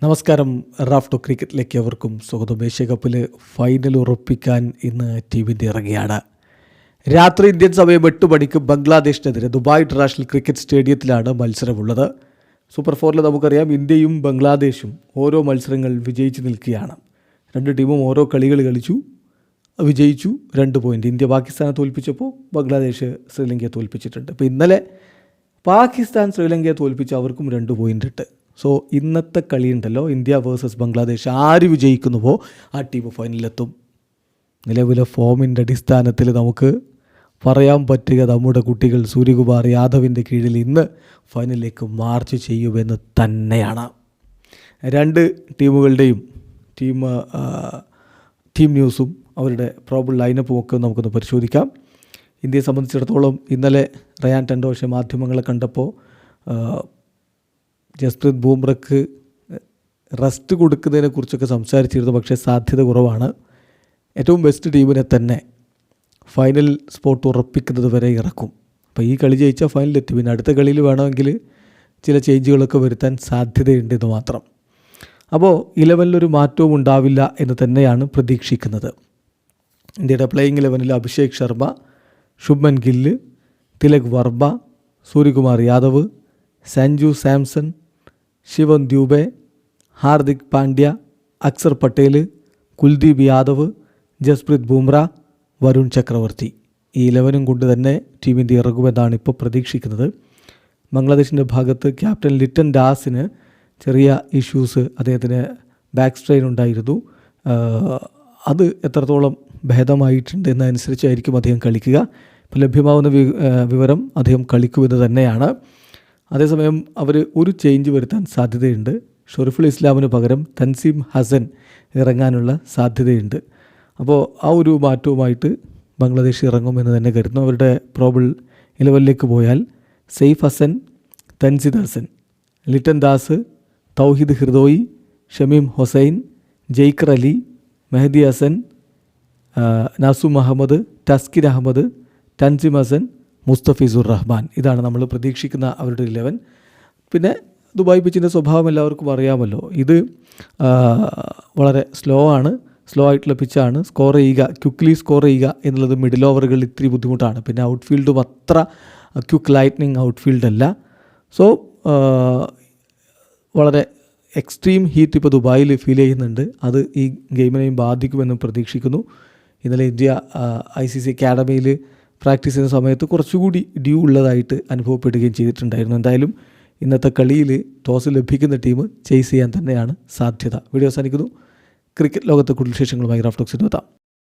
നമസ്കാരം. റാഫ്റ്റോ ക്രിക്കറ്റിലേക്ക് അവർക്കും സ്വാഗതം. ഏഷ്യ കപ്പിൽ ഫൈനൽ ഉറപ്പിക്കാൻ ഇന്ന് ടീം ഇന്ത്യ ഇറങ്ങിയാണ്. രാത്രി ഇന്ത്യൻ സമയം 8 മണിക്ക് ബംഗ്ലാദേശിനെതിരെ ദുബായ് ഇന്റർനാഷണൽ ക്രിക്കറ്റ് സ്റ്റേഡിയത്തിലാണ് മത്സരമുള്ളത്. സൂപ്പർ 4-ൽ നമുക്കറിയാം ഇന്ത്യയും ബംഗ്ലാദേശും ഓരോ മത്സരങ്ങൾ വിജയിച്ച് നിൽക്കുകയാണ്. രണ്ട് ടീമും ഓരോ കളികൾ കളിച്ചു, വിജയിച്ചു. 2 പോയിൻ്റ്. ഇന്ത്യ പാകിസ്ഥാനെ തോൽപ്പിച്ചപ്പോൾ ബംഗ്ലാദേശ് ശ്രീലങ്കയെ തോൽപ്പിച്ചിട്ടുണ്ട്. ഇപ്പോൾ ഇന്നലെ പാകിസ്ഥാൻ ശ്രീലങ്കയെ തോൽപ്പിച്ച് അവർക്കും 2 പോയിൻ്റ് ഇട്ട്. സോ ഇന്നത്തെ കളിയുണ്ടല്ലോ, ഇന്ത്യ വേഴ്സസ് ബംഗ്ലാദേശ്, ആര് വിജയിക്കുന്നുവോ ആ ടീം ഫൈനലിലെത്തും. നിലവിലെ ഫോമിൻ്റെ അടിസ്ഥാനത്തിൽ നമുക്ക് പറയാൻ പറ്റുക നമ്മുടെ കുട്ടികൾ സൂര്യകുമാർ യാദവിൻ്റെ കീഴിൽ ഇന്ന് ഫൈനലിലേക്ക് മാർച്ച് ചെയ്യുമെന്ന് തന്നെയാണ്. രണ്ട് ടീമുകളുടെയും ടീം ന്യൂസും അവരുടെ പ്രോബിൾ ലൈനപ്പും ഒക്കെ നമുക്കൊന്ന് പരിശോധിക്കാം. ഇന്ത്യയെ സംബന്ധിച്ചിടത്തോളം ഇന്നലെ റയാൻ ടെൻഡോഷെ മാധ്യമങ്ങളെ കണ്ടപ്പോൾ ജസ്പ്രീത് ബൂംറയ്ക്ക് റെസ്റ്റ് കൊടുക്കുന്നതിനെക്കുറിച്ചൊക്കെ സംസാരിച്ചിരുന്നു. പക്ഷേ സാധ്യത കുറവാണ്. ഏറ്റവും ബെസ്റ്റ് ടീമിനെ തന്നെ ഫൈനൽ സ്പോട്ട് ഉറപ്പിക്കുന്നത് വരെ ഇറക്കും. അപ്പോൾ ഈ കളി ജയിച്ചാൽ ഫൈനലിലെത്തി. പിന്നെ അടുത്ത കളിയിൽ വേണമെങ്കിൽ ചില ചേഞ്ചുകളൊക്കെ വരുത്താൻ സാധ്യതയുണ്ടെന്ന് മാത്രം. അപ്പോൾ 11-ലൊരു മാറ്റവും ഉണ്ടാവില്ല എന്ന് തന്നെയാണ് പ്രതീക്ഷിക്കുന്നത്. ഇന്ത്യയുടെ പ്ലേയിങ് 11-ൽ അഭിഷേക് ശർമ്മ, ശുഭ്മൻ ഗില്ല്, തിലക് വർമ്മ, സൂര്യകുമാർ യാദവ്, സഞ്ജു സാംസൺ, ശിവം ദ്യൂബെ, ഹാർദിക് പാണ്ഡ്യ, അക്സർ പട്ടേൽ, കുൽദീപ് യാദവ്, ജസ്പ്രീത് ബൂംറ, വരുൺ ചക്രവർത്തി. ഈ 11 കൊണ്ട് തന്നെ ടീം ഇന്ത്യ ഇറങ്ങുമെന്നാണ് ഇപ്പോൾ പ്രതീക്ഷിക്കുന്നത്. ബംഗ്ലാദേശിൻ്റെ ഭാഗത്ത് ക്യാപ്റ്റൻ ലിറ്റൻ ദാസിന് ചെറിയ ഇഷ്യൂസ്, അദ്ദേഹത്തിന് ബാക്ക് സ്ട്രെയിൻ ഉണ്ടായിരുന്നു. അത് എത്രത്തോളം ഭേദമായിട്ടുണ്ട് എന്നനുസരിച്ചായിരിക്കും അദ്ദേഹം കളിക്കുക. ഇപ്പോൾ ലഭ്യമാവുന്ന വിവരം അദ്ദേഹം കളിക്കുമെന്ന് തന്നെയാണ്. അതേസമയം അവർ ഒരു ചേഞ്ച് വരുത്താൻ സാധ്യതയുണ്ട്. ഷെറിഫുൽ ഇസ്ലാമിന് പകരം തൻസീം ഹസൻ ഇറങ്ങാനുള്ള സാധ്യതയുണ്ട്. അപ്പോൾ ആ ഒരു മാറ്റവുമായിട്ട് ബംഗ്ലാദേശ് ഇറങ്ങുമെന്ന് തന്നെ കരുതുന്നു. അവരുടെ പ്രോബിൾ 11-ലേക്ക് പോയാൽ സെയ്ഫ് ഹസൻ, തൻസിദ് ഹസൻ, ലിറ്റൻ ദാസ്, തൗഹിദ് ഹിർദോയി, ഷമീം ഹുസൈൻ, ജയ്ക്കർ അലി, മെഹദി ഹസൻ, നാസു മുഹമ്മദ്, തസ്കിൻ അഹമ്മദ്, തൻസിം ഹസൻ, മുസ്തഫിസുർ റഹ്മാൻ. ഇതാണ് നമ്മൾ പ്രതീക്ഷിക്കുന്ന അവരുടെ 11. പിന്നെ ദുബായ് പിച്ചിൻ്റെ സ്വഭാവം എല്ലാവർക്കും അറിയാമല്ലോ. ഇത് വളരെ സ്ലോ ആയിട്ടുള്ള പിച്ചാണ്. ക്വിക്ക്ലി സ്കോർ ചെയ്യുക എന്നുള്ളത് മിഡിൽ ഓവറുകളിൽ ഇത്തിരി ബുദ്ധിമുട്ടാണ്. പിന്നെ ഔട്ട്ഫീൽഡും അത്ര ക്വിക്ക് ലൈറ്റ്നിങ് ഔട്ട്ഫീൽഡ് അല്ല. സോ വളരെ എക്സ്ട്രീം ഹീറ്റ് ഇപ്പോൾ ദുബായിൽ ഫീൽ ചെയ്യുന്നുണ്ട്. അത് ഈ ഗെയിമിനെയും ബാധിക്കുമെന്നും പ്രതീക്ഷിക്കുന്നു. ഇന്നലെ ഇന്ത്യ ICC അക്കാഡമിയിൽ പ്രാക്ടീസ് ചെയ്യുന്ന സമയത്ത് കുറച്ചുകൂടി ഡ്യൂ ഉള്ളതായിട്ട് അനുഭവപ്പെടുകയും ചെയ്തിട്ടുണ്ടായിരുന്നു. എന്തായാലും ഇന്നത്തെ കളിയിൽ ടോസ് ലഭിക്കുന്ന ടീം ചേസ് ചെയ്യാൻ തന്നെയാണ് സാധ്യത. വീഡിയോ അവസാനിക്കുന്നു. ക്രിക്കറ്റ് ലോകത്തെ കൂടുതൽ വിശേഷങ്ങളുമായി റാഫ്റ്റോക്സിന് എത്താം.